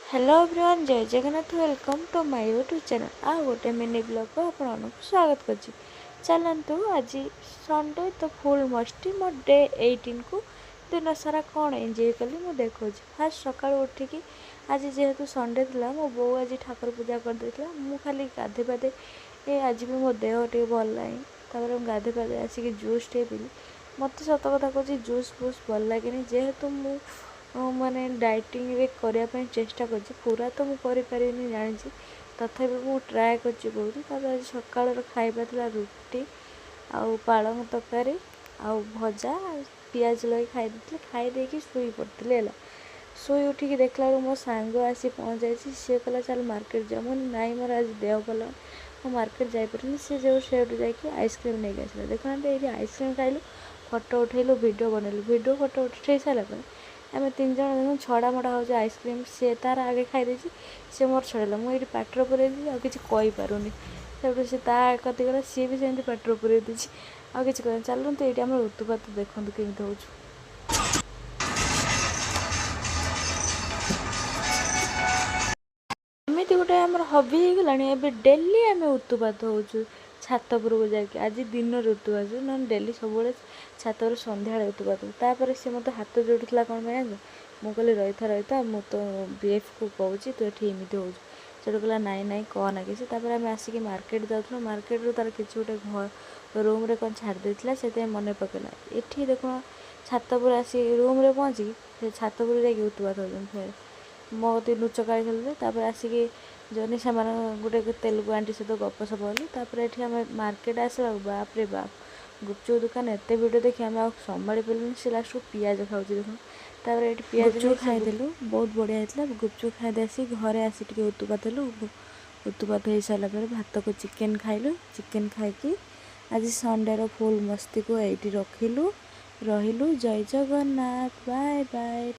Hello everyone, जय Jagannath. Welcome to my YouTube channel. आ गोटे मिनी ब्लॉग को आपको स्वागत करछि। चलतु आज संडे तो फुल मस्ती मो डे 18 को दिन सारा कौन एंजॉय कली मु देखो। फास्ट सका उठिकी आज जेहेतु संडे था मो बो आज ठाकुर पूजा कर देथिला। मु खाली गाधे पाधे आज भी मो देह टे भल नहीं। तापर गाधे पाधे आसिक जूस टे पीली। मत सत कथा कहूँ जूस फूस भल लगे जेहेतु मु माने डाइटिंग रे करने चेष्टा कर पूरा तो मुझे जानी तथापि मु ट्राए कर बहुत। आज सकाल खाଇବା था रुटी आउ पालंग तरकारी आउ भजा पियाज लगे खाई शुई पड़ती है। शुई उठिकी देखला मो सांग आसी पहुँच जाए। सी कहला चल मार्केट जा। मुझे नाई मोर आज देह भल मु मार्केट जापरि। सी जो सेठू जाकि आइसक्रीम नहीं आसला। देखना ये आइसक्रीम खाइलु, फोटो उठेलु, वीडियो बनैलु। वीडियो फोटो उठे सारा आम तीन जन देखो छड़ा मड़ा हो आइसक्रीम। सी तार आगे खाईदे सी मोर छड़ेला। मुझे पाटर पुरे किसी कहीपरूनी। से कति गला सी भी सेमती पाटर पुरे देसी आ कि कह। चलते ये आम उत्तुपात देखते केमी हो। एमती गोटे आम हबी हो गला। डेली आम उत्तुपात हो छात उपरक जाकि आज दिन उत्तुपात ना डेली सब छात सन्ध्या उत्तुपात। तापर सी मत हाथ जोड़ूला कौन जान मु कहली रही था मु तो बीएफ को कहूँ तू ये एमती हो। सेठू कहला नाई नाई कहना किसी। आम आसिक मार्केट जाऊँ मार्केट रू तार किसी गोटे घर रूम रे कौन छाड़देला से मन पकड़ा। ये देख छात पर आसी रूम रे पहुँचिकी छात पर जाकि उत्तुपात हो फिर मो लुचकाड़ी खेलते। आसिक जनी से गोटे तेलुगु आंटी सहित गप सप कलु। ये आम मार्केट आसला बाप रे बाप गुपचुप दुकान एत भिड़ देखी आम आ संभाली पारे। से लास्ट को पियाज खाऊँ देखो। ये पियाज खाईदेलु बहुत बढ़िया होता। गुपचुप खाई आसी घरे आसी टे उत्तुपात हेलु। उत्तुपात हो सारा भात को चिकेन खाइलु। चिकेन खाई आज संडे रो फुल मस्ती को ये रखिलु रहिलु। जय जगन्नाथ। Bye bye.